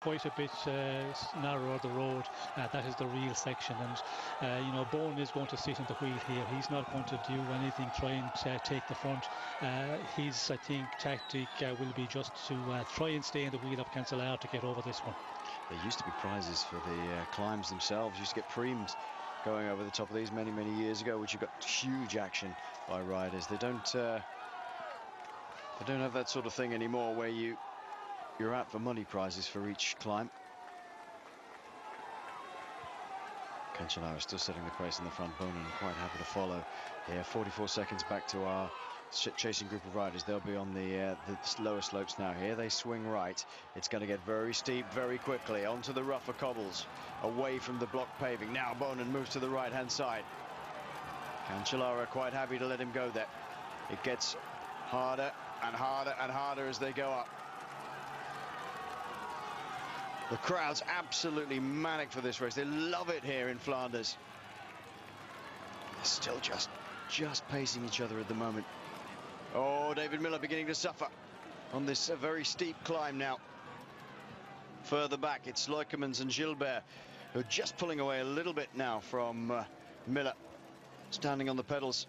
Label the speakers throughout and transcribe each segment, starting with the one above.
Speaker 1: quite a bit narrower the road. That is the real section, and you know, Boonen is going to sit in the wheel here. He's not going to do anything try and take the front. His, I think, tactic will be just to try and stay in the wheel of Cancellara to get over this one.
Speaker 2: There used to be prizes for the climbs themselves. Used to get preems going over the top of these many years ago, which have got huge action by riders. They don't have that sort of thing anymore, where you're out for money prizes for each climb. Cancellara still setting the pace in the front. Boonen quite happy to follow here. 44 seconds back to our chasing group of riders. They'll be on the lower slopes now. Here they swing right. It's going to get very steep very quickly onto the rougher cobbles, away from the block paving. Now Boonen moves to the right hand side. Cancellara quite happy to let him go there. It gets harder and harder and harder as they go up. The crowd's absolutely manic for this race. They love it here in Flanders. They're still just pacing each other at the moment. Oh, David Miller beginning to suffer on this very steep climb now. Further back, it's Leukemans and Gilbert, who are just pulling away a little bit now from Miller. Standing on the pedals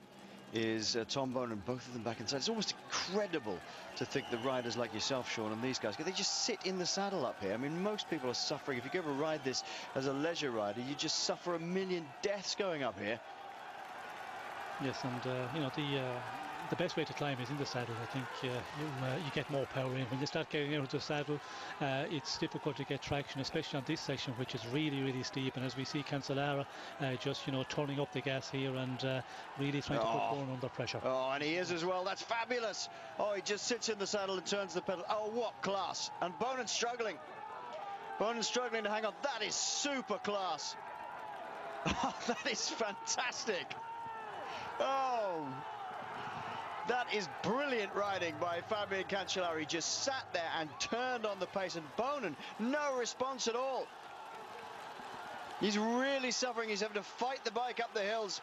Speaker 2: is Tom Boonen, both of them back inside. It's almost incredible to think that riders like yourself, Sean, and these guys, they just sit in the saddle up here. I mean, most people are suffering. If you ever ride this as a leisure rider, you just suffer a million deaths going up here.
Speaker 1: Yes, and you know, the best way to climb is in the saddle. I think you get more power in. When you start getting out of the saddle, it's difficult to get traction, especially on this section, which is really steep. And as we see Cancellara just, you know, turning up the gas here and really trying to put Boonen under pressure.
Speaker 2: Oh, and he is as well. That's fabulous. Oh, he just sits in the saddle and turns the pedal. Oh, what class. And Boonen's struggling. Boonen's struggling to hang on. That is super class. Oh, that is fantastic. Oh, that is brilliant riding by Fabian Cancellara. He just sat there and turned on the pace, and Boonen, no response at all. He's really suffering. He's having to fight the bike up the hills.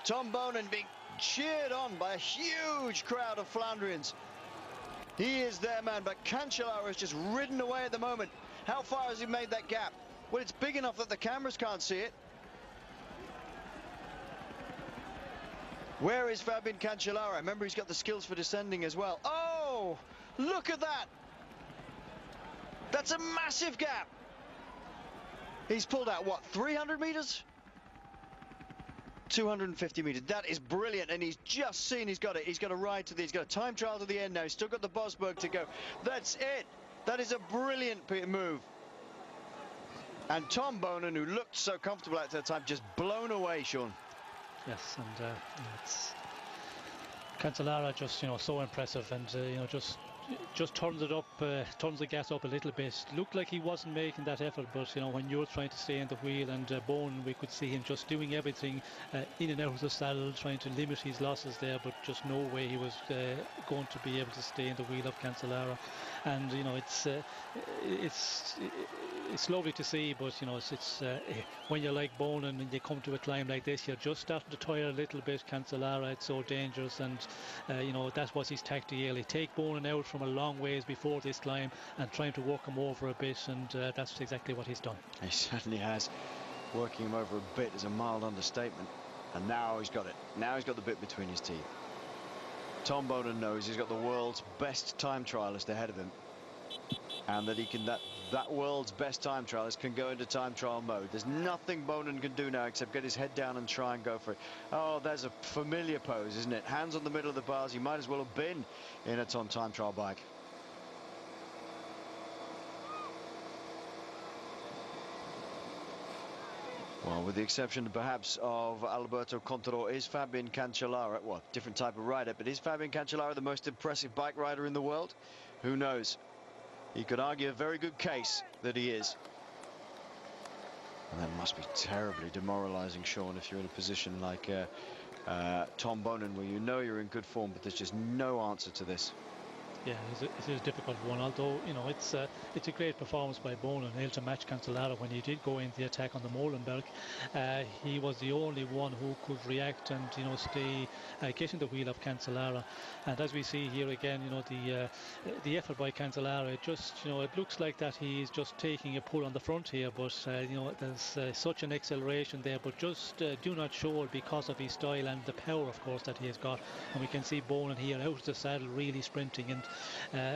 Speaker 2: Tom Boonen being cheered on by a huge crowd of Flandrians. He is their man, but Cancellara has just ridden away at the moment. How far has he made that gap? Well, it's big enough that the cameras can't see it. Where is Fabian Cancellara? Remember, he's got the skills for descending as well. Oh, look at that. That's a massive gap. He's pulled out, what, 300 meters? 250 meters. That is brilliant, and he's just seen he's got it. He's got a ride to the, he's got a time trial to the end now. He's still got the Bosberg to go. That's it. That is a brilliant move. And Tom Boonen, who looked so comfortable at that time, just blown away, Sean.
Speaker 1: Yes, and it's Cancellara just, you know, so impressive, and you know, just turns it up, turns the gas up a little bit. Looked like he wasn't making that effort, but you know, when you're trying to stay in the wheel, and Boonen, we could see him just doing everything in and out of the saddle, trying to limit his losses there, but just no way he was going to be able to stay in the wheel of Cancellara. And you know, it's lovely to see, but you know, it's when you're like Boonen and you come to a climb like this, you're just starting to tire a little bit. Cancellara, it's so dangerous, and you know, that was his tactic early. Take Boonen out from a long ways before this climb and trying to work him over a bit, and that's exactly what he's done.
Speaker 2: He certainly has. Working him over a bit is a mild understatement, and now he's got it. Now he's got the bit between his teeth. Tom Boonen knows he's got the world's best time trialist ahead of him, and that he can, that world's best time trialist can go into time trial mode. There's nothing Boonen can do now except get his head down and try and go for it. Oh, there's a familiar pose, isn't it? Hands on the middle of the bars. He might as well have been in a time trial bike. Well, with the exception perhaps of Alberto Contador, is Fabian Cancellara, well, different type of rider, but is Fabian Cancellara the most impressive bike rider in the world? Who knows? He could argue a very good case that he is. And that must be terribly demoralizing, Sean, if you're in a position like Tom Boonen, where you know you're in good form, but there's just no answer to this.
Speaker 1: Yeah, it is a difficult one. Although it's a great performance by Boonen, able to match Cancellara when he did go into the attack on the Molenberg. He was the only one who could react and stay getting the wheel of Cancellara. And as we see here again, the effort by Cancellara, it just it looks like that he's just taking a pull on the front here, but there's such an acceleration there, but just do not show it because of his style and the power, of course, that he has got. And we can see Boonen here out of the saddle, really sprinting, and